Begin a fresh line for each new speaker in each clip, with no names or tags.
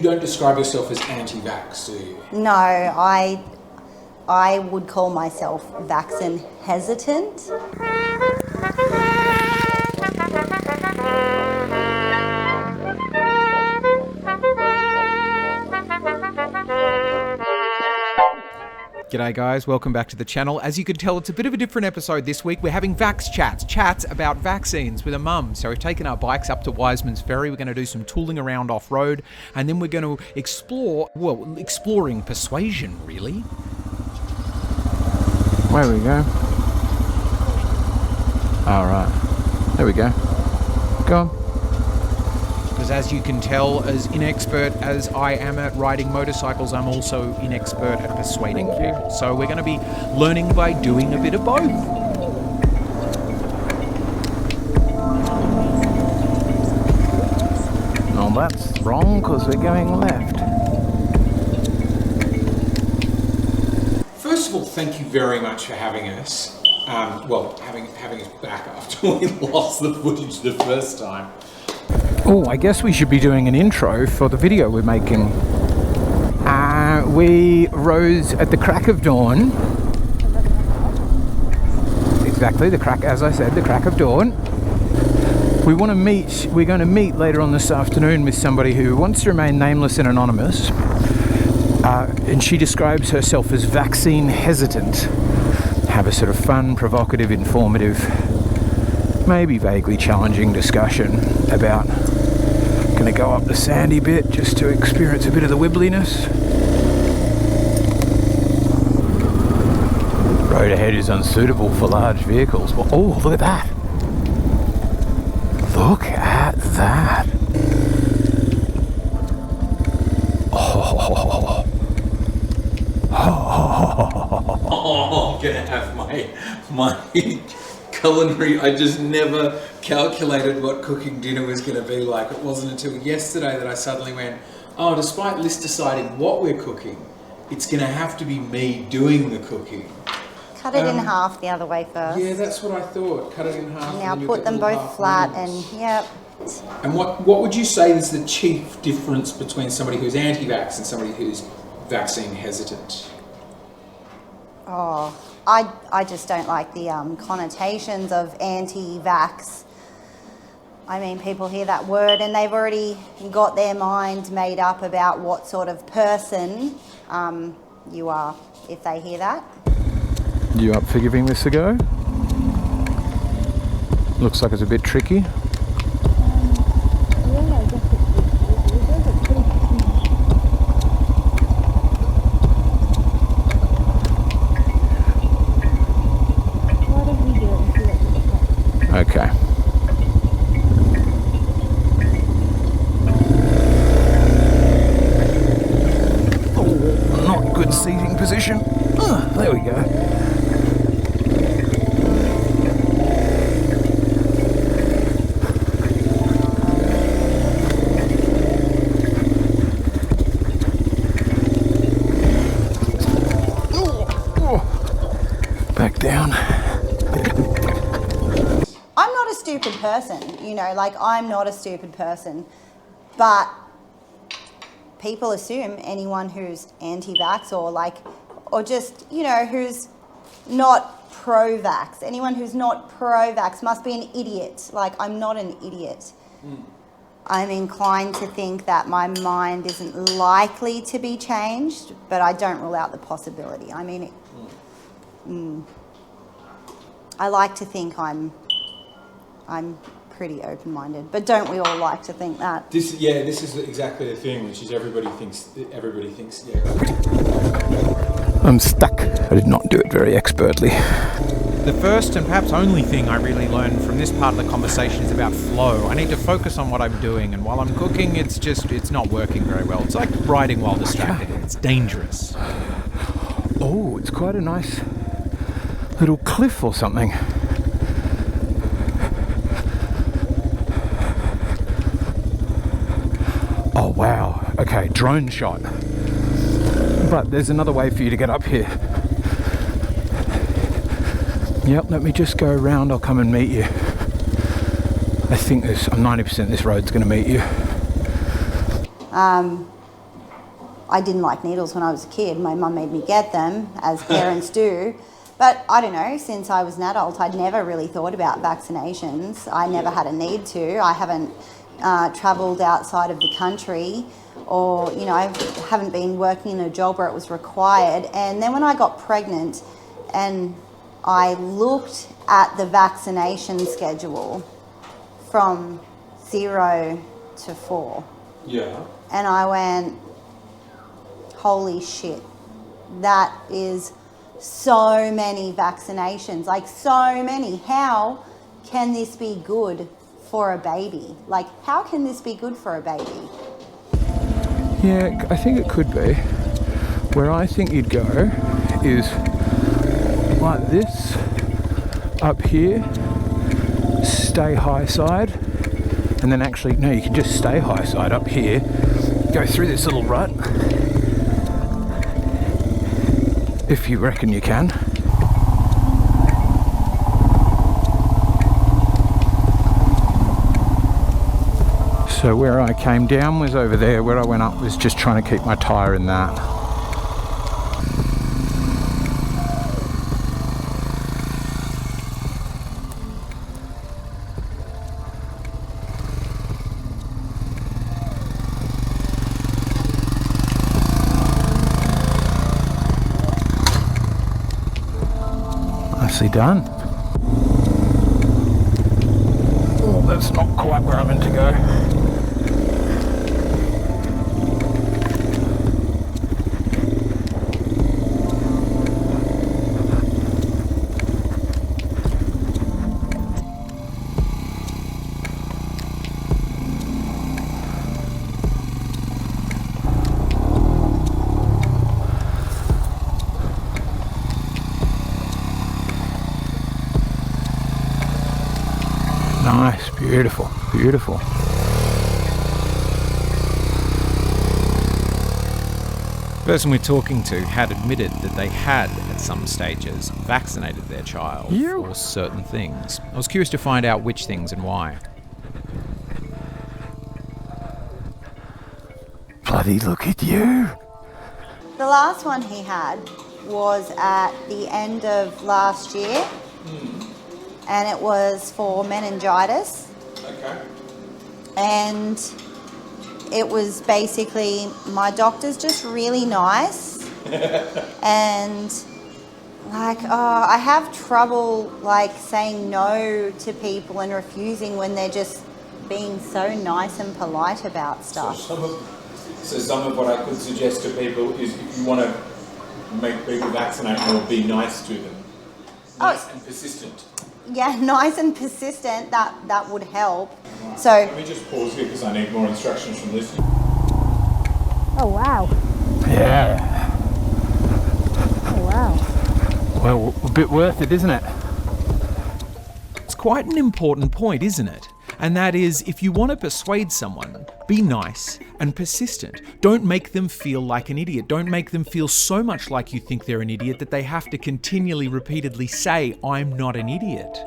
You don't describe yourself as anti-vax, do you?
No, I would call myself vaccine hesitant.
G'day guys, welcome back to the channel. As you can tell, it's a bit of a different episode this week. We're having Vax Chats, chats about vaccines with a mum. So we've taken our bikes up to Wiseman's Ferry. We're going to do some tooling around off-road, and then we're going to exploring Persuasion, really.
There we go. Alright, there we go. Go on.
Because as you can tell, as inexpert as I am at riding motorcycles, I'm also inexpert at persuading people. So we're going to be learning by doing a bit of both.
Oh, that's wrong because we're going left.
First of all, thank you very much for having us. Having us back after we lost the footage the first time.
Oh, I guess we should be doing an intro for the video we're making. We rose at the crack of dawn. Exactly, as I said, the crack of dawn. We're going to meet later on this afternoon with somebody who wants to remain nameless and anonymous. And she describes herself as vaccine hesitant. Have a sort of fun, provocative, informative, maybe vaguely challenging discussion about going to go up the sandy bit just to experience a bit of the wibbliness. Road ahead is unsuitable for large vehicles. Well, oh, look at that. Look at that. Oh.
Oh, I'm gonna have my culinary. I just never calculated what cooking dinner was going to be like. It wasn't until yesterday that I suddenly went, oh, despite Liz deciding what we're cooking, it's going to have to be me doing the cooking.
Cut it in half the other way first.
Yeah, that's what I thought. Cut it in half.
Now
and then
put them both flat and yep.
And what would you say is the chief difference between somebody who's anti-vax and somebody who's vaccine hesitant?
Oh, I just don't like the connotations of anti-vax. I mean, people hear that word and they've already got their mind made up about what sort of person you are if they hear that.
You up for giving this a go? Looks like it's a bit tricky. Okay. Oh, not good seating position. There we go. Back down.
Stupid person, you know, like I'm not a stupid person, but people assume anyone who's anti-vax or just, you know, who's not pro-vax, anyone who's not pro-vax must be an idiot. Like, I'm not an idiot. I'm inclined to think that my mind isn't likely to be changed, but I don't rule out the possibility. I mean, I like to think I'm pretty open-minded, but don't we all like to think that?
This is exactly the thing, which is everybody thinks. Yeah.
I'm stuck. I did not do it very expertly.
The first and perhaps only thing I really learned from this part of the conversation is about flow. I need to focus on what I'm doing, and while I'm cooking, it's not working very well. It's like riding while distracted. It's dangerous.
Oh, it's quite a nice little cliff or something. Oh wow, okay, drone shot. But there's another way for you to get up here. Yep, let me just go around, I'll come and meet you. I think I'm 90% this road's going to meet you.
I didn't like needles when I was a kid. My mum made me get them, as parents do. But I don't know, since I was an adult, I'd never really thought about vaccinations. I never had a need to. I haven't travelled outside of the country, or, you know, I haven't been working in a job where it was required. And then when I got pregnant and I looked at the vaccination schedule from 0 to 4.
Yeah.
And I went, holy shit, that is so many vaccinations, like so many. How can this be good for a baby? Like, how can this be good for a baby?
Yeah, I think it could be. Where I think you'd go is like this, up here, stay high side, and then actually, no, you can just stay high side up here, go through this little rut, if you reckon you can. So where I came down was over there, where I went up was just trying to keep my tyre in that. Nicely done. Oh, that's not quite where I meant to go. Nice, beautiful, beautiful.
The person we're talking to had admitted that they had, at some stages, vaccinated their child for certain things. I was curious to find out which things and why.
Bloody look at you.
The last one he had was at the end of last year. And it was for meningitis.
Okay.
And it was basically, my doctor's just really nice. And like, I have trouble like saying no to people and refusing when they're just being so nice and polite about stuff.
So some of what I could suggest to people is, if you want to make people vaccinate more, be nice to them. Nice and persistent.
Yeah, nice and persistent, that would help.
Right.
So
let me just pause here because I need more instructions from Lucy.
oh wow.
Yeah.
Oh wow.
Well, a bit worth it, isn't it?
It's quite an important point, isn't it? And that is, if you want to persuade someone, be nice and persistent. Don't make them feel like an idiot. Don't make them feel so much like you think they're an idiot that they have to continually, repeatedly say, I'm not an idiot.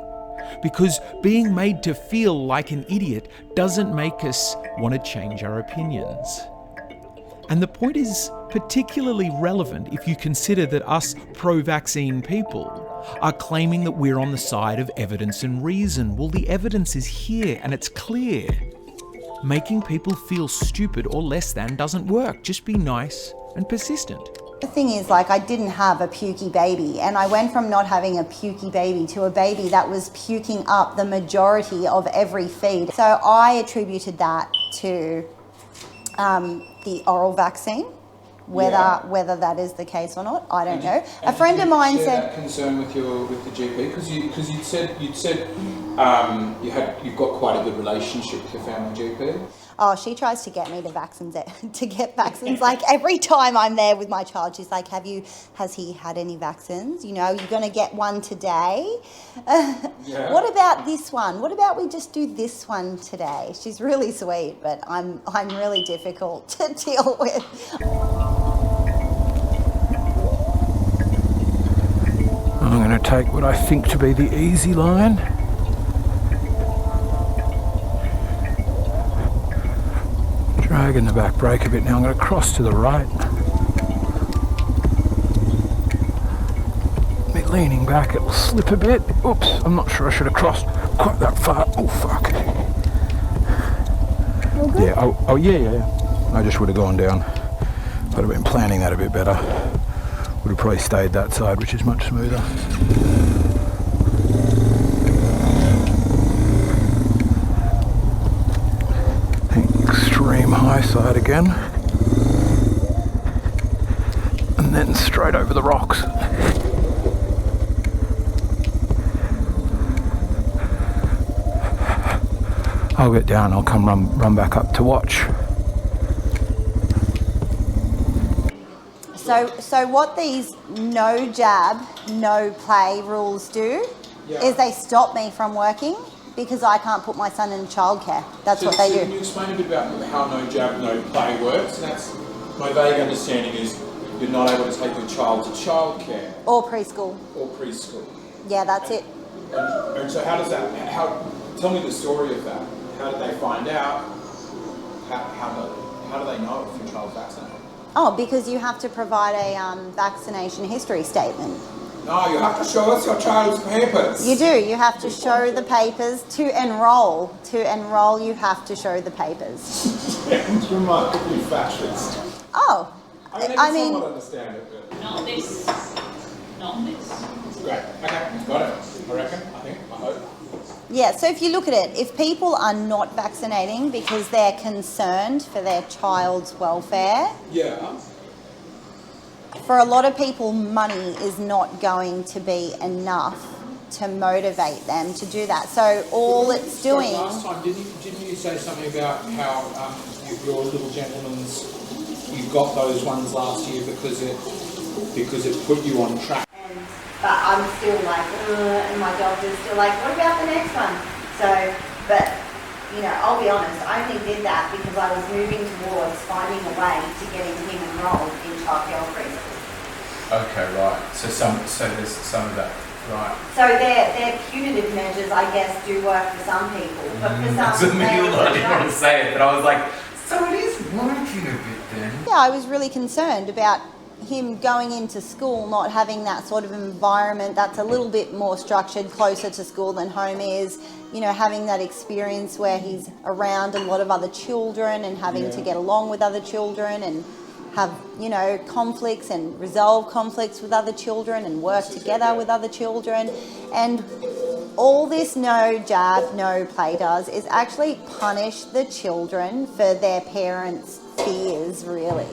Because being made to feel like an idiot doesn't make us want to change our opinions. And the point is particularly relevant if you consider that us pro-vaccine people are claiming that we're on the side of evidence and reason. Well, the evidence is here and it's clear. Making people feel stupid or less than doesn't work. Just be nice and persistent.
The thing is, like, I didn't have a pukey baby, and I went from not having a pukey baby to a baby that was puking up the majority of every feed. So I attributed that to the oral vaccine. Whether that is the case or not, I don't know. A friend of mine said
that concern with the GP because you'd said you've got quite a good relationship with your family GP.
Oh, she tries to get me to get vaccines. Like every time I'm there with my child, she's like, has he had any vaccines? You know, you're going to get one today.
Yeah.
What about this one? What about we just do this one today? She's really sweet, but I'm really difficult to deal with.
I'm going to take what I think to be the easy line. dragging the back brake a bit now. I'm going to cross to the right. Me leaning back, it'll slip a bit. Oops, I'm not sure I should have crossed quite that far. Oh fuck. Yeah, oh yeah. I just would have gone down. I'd have been planning that a bit better. Would have probably stayed that side, which is much smoother. Extreme high side again. And then straight over the rocks. I'll get down, I'll come run back up to watch.
So what these no jab, no play rules do is they stop me from working because I can't put my son in childcare. That's what they do.
Can you explain a bit about how no jab, no play works? That's my vague understanding is you're not able to take your child to childcare.
Or preschool.
Or preschool.
Yeah, that's it.
And so how does that, tell me the story of that. How did they find out? How do they know if your child's vaccinated?
Oh, because you have to provide a vaccination history statement.
No, you have to show us your child's papers.
You do. You have to show the papers to enroll. To enroll, you have to show the papers.
It's remarkably fascist.
Oh,
I mean, somewhat understand it, but
Not this. Not this.
great. Okay, got it. I reckon. I hope.
yeah. So if you look at it, if people are not vaccinating because they're concerned for their child's welfare,
Yeah.
for a lot of people, money is not going to be enough to motivate them to do that. So all it's doing.
Last time, didn't you say something about how your little gentleman's, you got those ones last year because it put you on track?
But I'm still like, and my doctor's still like, what about the next one? So, but, you know, I'll be honest, I only did that because I was moving towards finding a way to getting him enrolled in childcare or preschool.
Okay, right. So there's some of that, right?
So their punitive measures, I guess, do work for some people, but for some,
So me,
they
I didn't want to
don't.
say it, but I was like, so it is working a bit then.
Yeah, I was really concerned about him going into school, not having that sort of environment that's a little bit more structured, closer to school than home is, you know, having that experience where he's around a lot of other children and having to get along with other children and have, you know, conflicts and resolve conflicts with other children and work together with other children. And all this no jab, no play does is actually punish the children for their parents' fears, really.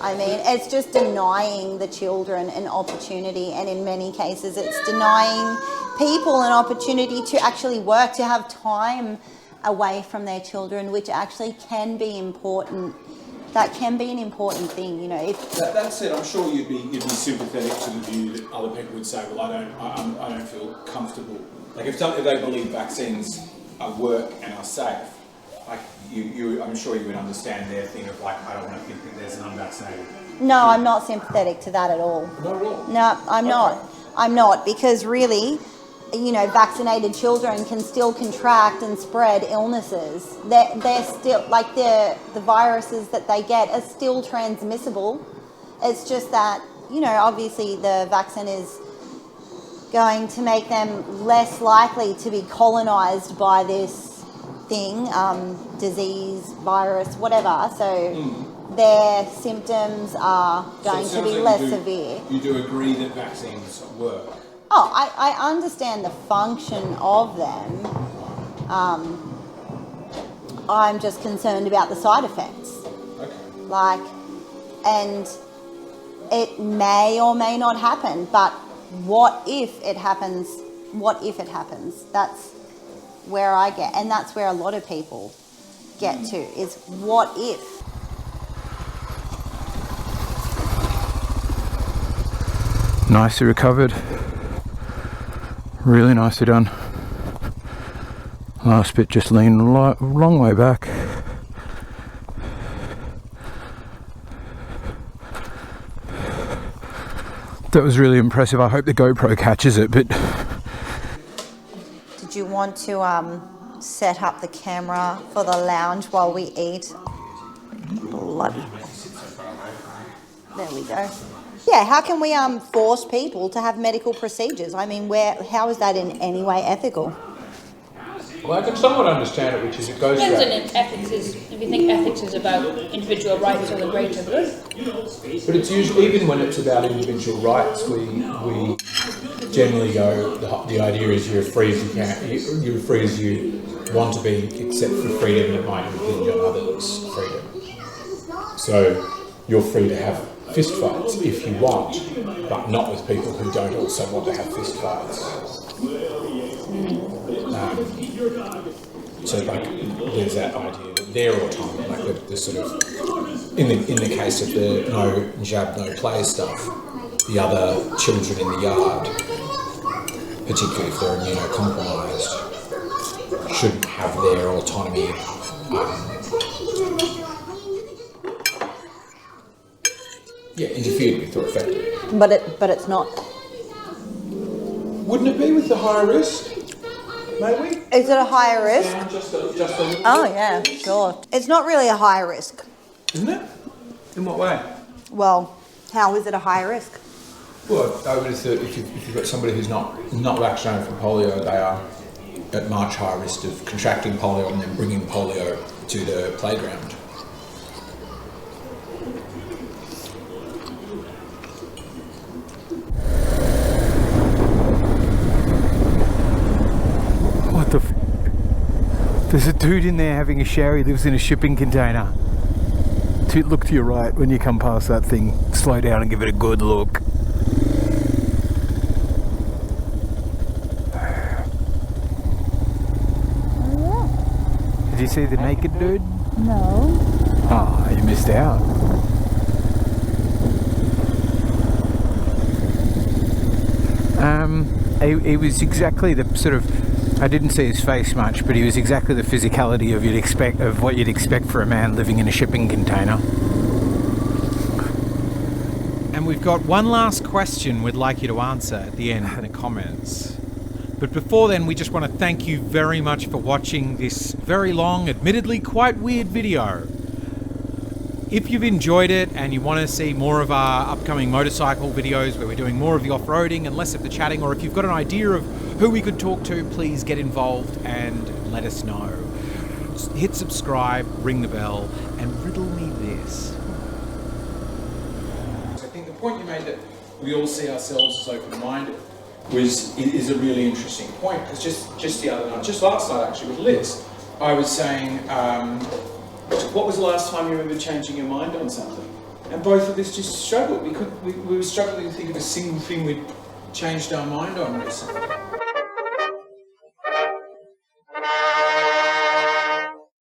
I mean, it's just denying the children an opportunity, and in many cases it's denying people an opportunity to actually work, to have time away from their children, which actually can be important. That can be an important thing, you know. If
That said, I'm sure you'd be sympathetic to the view that other people would say, well, I don't feel comfortable. Like if they believe vaccines work and are safe, like I'm sure you would understand their thing of like, I don't want to think that there's an unvaccinated.
no, I'm not sympathetic to that at all.
Not at all.
No, I'm not. I'm not, because really, you know, vaccinated children can still contract and spread illnesses. They're still, like, the viruses that they get are still transmissible. It's just that, you know, obviously the vaccine is going to make them less likely to be colonized by this thing, disease, virus, whatever. So their symptoms are going to be less severe.
You do agree that vaccines work?
Oh, I understand the function of them. I'm just concerned about the side effects.
Okay.
Like, and it may or may not happen, but what if it happens? What if it happens? That's where I get, and that's where a lot of people get to, is what if?
Nicely recovered. Really nicely done. Last bit just leaned a long way back. That was really impressive. I hope the GoPro catches it, but
Did you want to set up the camera for the lounge while we eat? bloody. There we go. Yeah, how can we force people to have medical procedures? I mean, how is that in any way ethical?
Well, I can somewhat understand it, which is it goes
Depends on
back.
if ethics is, if you think ethics is about individual rights or the greater good.
But it's usually, even when it's about individual rights, we generally go, the idea is you're free as you can, you're free as you want to be, except for freedom that might impinge on others' freedom. So you're free to have fist fights if you want, but not with people who don't also want to have fist fights. So like there's that idea that their autonomy, like the sort of in the case of the no jab, no play stuff, the other children in the yard, particularly if they're immunocompromised, should have their autonomy. Interfered with or affected.
But it's not.
Wouldn't it be with the higher risk? Maybe.
Is it a higher risk?
Just a little
Oh yeah, sure. It's not really a high risk.
Isn't it? In what way?
Well, how is it a high risk?
Well, I would have thought if you've got somebody who's not vaccinated for polio, they are at much higher risk of contracting polio and then bringing polio to the playground.
What the There's a dude in there having a shower. He lives in a shipping container. Look to your right when you come past that thing. Slow down and give it a good look. Did you see the naked dude?
No.
Oh, you missed out. He was exactly the sort of, I didn't see his face much, but he was exactly the physicality of what you'd expect for a man living in a shipping container.
And we've got one last question we'd like you to answer at the end in the comments. But before then, we just want to thank you very much for watching this very long, admittedly quite weird video. If you've enjoyed it and you want to see more of our upcoming motorcycle videos where we're doing more of the off-roading and less of the chatting, or if you've got an idea of who we could talk to, please get involved and let us know. Hit subscribe, ring the bell, and riddle me this. I think the point you made that we all see ourselves as open-minded is a really interesting point, because just the other night, just last night actually with Liz, I was saying, what was the last time you remember changing your mind on something? And both of us just struggled. We were struggling to think of a single thing we'd changed our mind on recently.